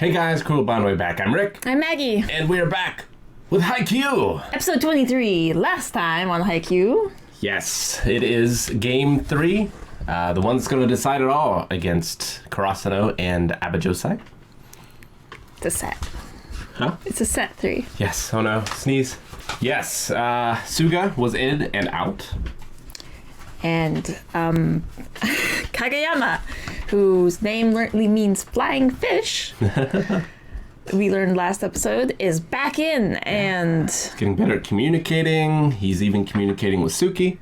Hey guys, cool Bonway back. I'm Rick. I'm Maggie. And we are back with Haikyuu. Episode 23. Last time on Haikyuu. Yes, it is game 3. The one that's going to decide it all against Karasuno and Abajosai. It's a set. Huh? It's a set 3. Yes. Oh no. Sneeze. Yes. Suga was in and out. And Kageyama, whose name literally means flying fish, we learned last episode, is back in and... He's getting better at communicating. He's even communicating with Suki.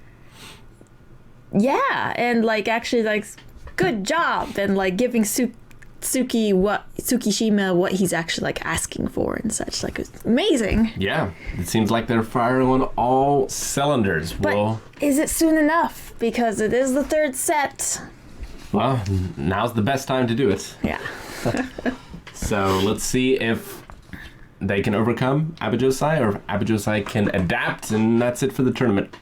Yeah, and actually good job, and giving Tsukishima what he's actually asking for and such. It's amazing. Yeah, it seems like they're firing on all cylinders. But is it soon enough? Because it is the third set. Well, now's the best time to do it. Yeah. So let's see if they can overcome Abajosai or Abajosai can adapt, and that's it for the tournament.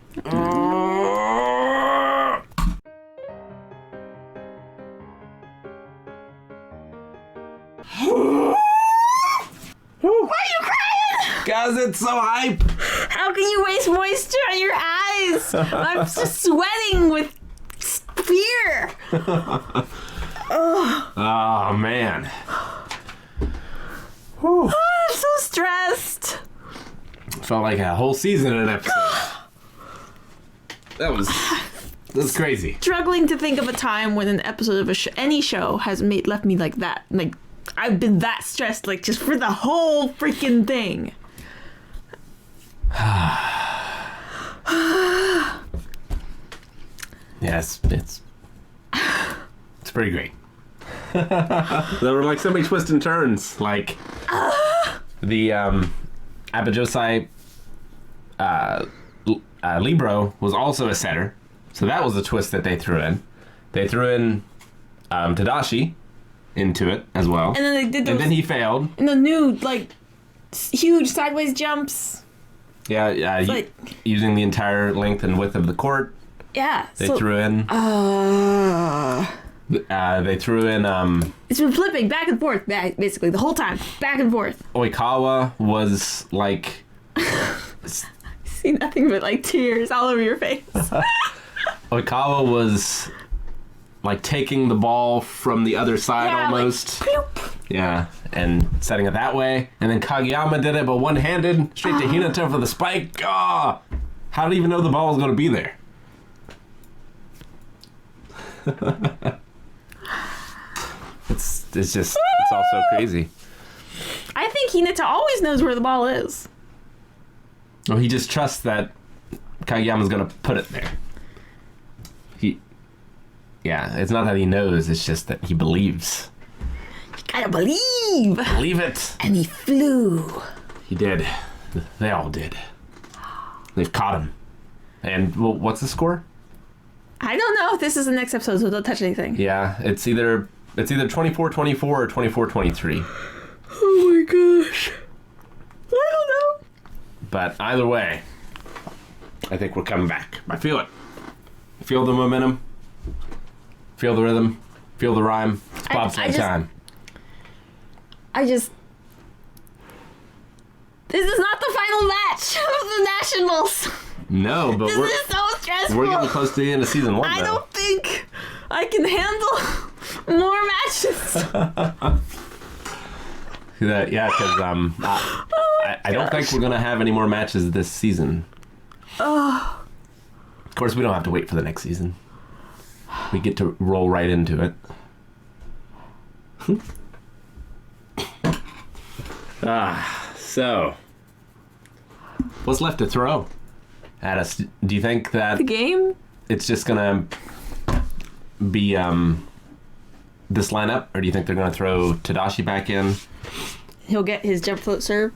Why are you crying? Guys, it's so hype. How can you waste moisture on your eyes? I'm just sweating with fear. Oh, man. Oh, I'm so stressed. Felt like a whole season in an episode. That was crazy. Struggling to think of a time when an episode of any show has left me like that. I've been that stressed, just for the whole freaking thing. Yes, it's pretty great. There were so many twists and turns. The Abajosai Libro was also a setter, so that was a twist that they threw in. They threw in Tadashi into it as well, and then they did, and then he failed. And the new huge sideways jumps. Yeah, using the entire length and width of the court. Yeah, they threw in. They threw in. It's been flipping back and forth, basically the whole time, back and forth. Oikawa was I see nothing but tears all over your face. Oikawa was taking the ball from the other side almost. Yeah, and setting it that way. And then Kageyama did it, but one-handed, straight to Hinata for the spike. Oh, how did he even know the ball was going to be there? It's all so crazy. I think Hinata always knows where the ball is. Well, he just trusts that Kageyama's going to put it there. Yeah, it's not that he knows, it's just that he believes. You gotta believe! Believe it! And he flew. He did. They all did. They've caught him. And, what's the score? I don't know. This is the next episode, so don't touch anything. Yeah, it's either 24-24 or 24-23. Oh my gosh. I don't know. But either way, I think we're coming back. I feel it. Feel the momentum. Feel the rhythm. Feel the rhyme. It's bobsled time. This is not the final match of the Nationals. No, but this is so stressful. We're getting close to the end of season 1, I don't think I can handle more matches. Yeah, because I don't think we're going to have any more matches this season. Oh. Of course, we don't have to wait for the next season. We get to roll right into it. So what's left to throw at us? Do you think that the game? It's just gonna be this lineup, or do you think they're gonna throw Tadashi back in? He'll get his jump float serve.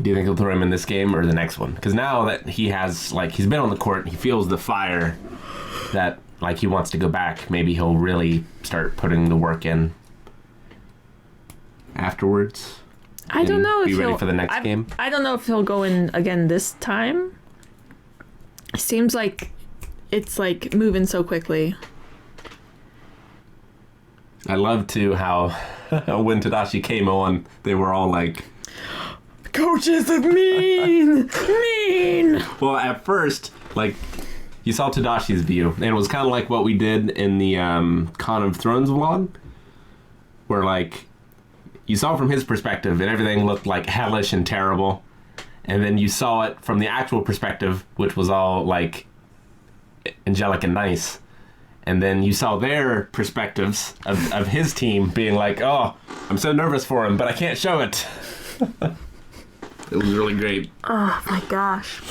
Do you think he'll throw him in this game or the next one? Because now that he has he's been on the court, he feels the fire that he wants to go back. Maybe he'll really start putting the work in afterwards. I don't know if be ready for the next game. I don't know if he'll go in again this time. It seems like it's moving so quickly. I love too how when Tadashi came on, they were all like, Coaches are mean! Mean! well, at first, like, you saw Tadashi's view, and it was kind of like what we did in the Con of Thrones vlog, where, like, you saw from his perspective, and everything looked, like, hellish and terrible, and then you saw it from the actual perspective, which was all, like, angelic and nice. And then you saw their perspectives of his team being like, oh, I'm so nervous for him, but I can't show it. It was really great. Oh my gosh.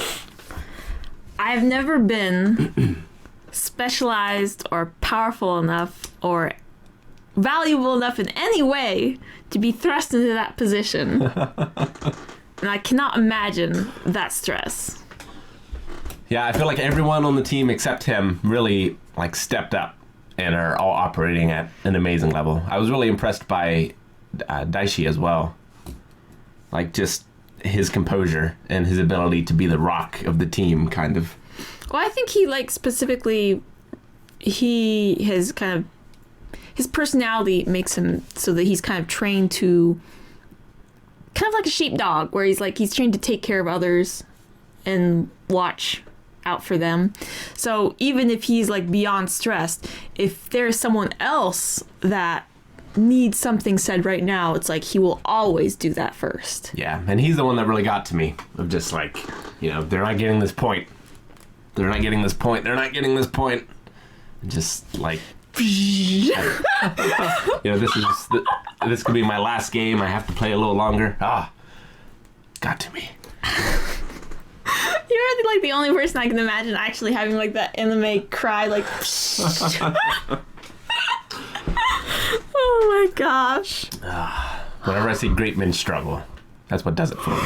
I've never been specialized or powerful enough or valuable enough in any way to be thrust into that position. And I cannot imagine that stress. Yeah, I feel like everyone on the team except him really like stepped up and are all operating at an amazing level. I was really impressed by Daishi as well. Like just his composure and his ability to be the rock of the team, kind of. Well, I think he like specifically, he has kind of, his personality makes him so that he's kind of trained to, kind of like a sheepdog, where he's trained to take care of others and watch out for them. So even if he's like beyond stressed, if there's someone else that needs something said right now, it's like he will always do that first. Yeah, and he's the one that really got to me, of just like, you know, they're not getting this point. They're not getting this point. They're not getting this point. And just like, you know, this could be my last game. I have to play a little longer. Got to me. You're like the only person I can imagine actually having like that anime cry, like. Oh my gosh. Whenever I see great men struggle, that's what does it for me.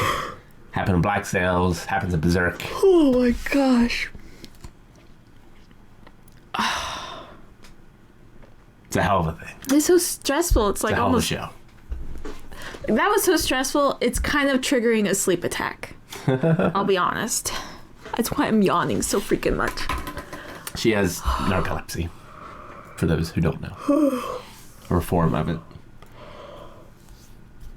Happened in Black Sails, happens in Berserk. Oh my gosh. It's a hell of a thing. It's so stressful. It's like It's a hell almost. of a show. That was so stressful. It's kind of triggering a sleep attack. I'll be honest. That's why I'm yawning so freaking much. She has narcolepsy, for those who don't know. Or a form of it.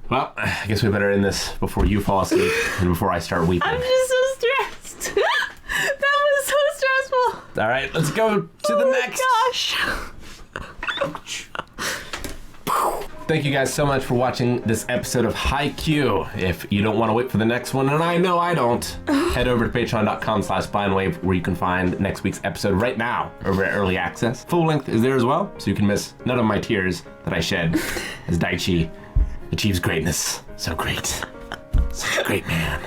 Well, I guess we better end this before you fall asleep and before I start weeping. I'm just so stressed. That was so stressful. All right, let's go to the next. Gosh. Thank you guys so much for watching this episode of Haikyuu. If you don't want to wait for the next one, and I know I don't, head over to patreon.com/blindwave where you can find next week's episode right now over at Early Access. Full length is there as well, so you can miss none of my tears that I shed as Daichi achieves greatness. So great. Such a great man.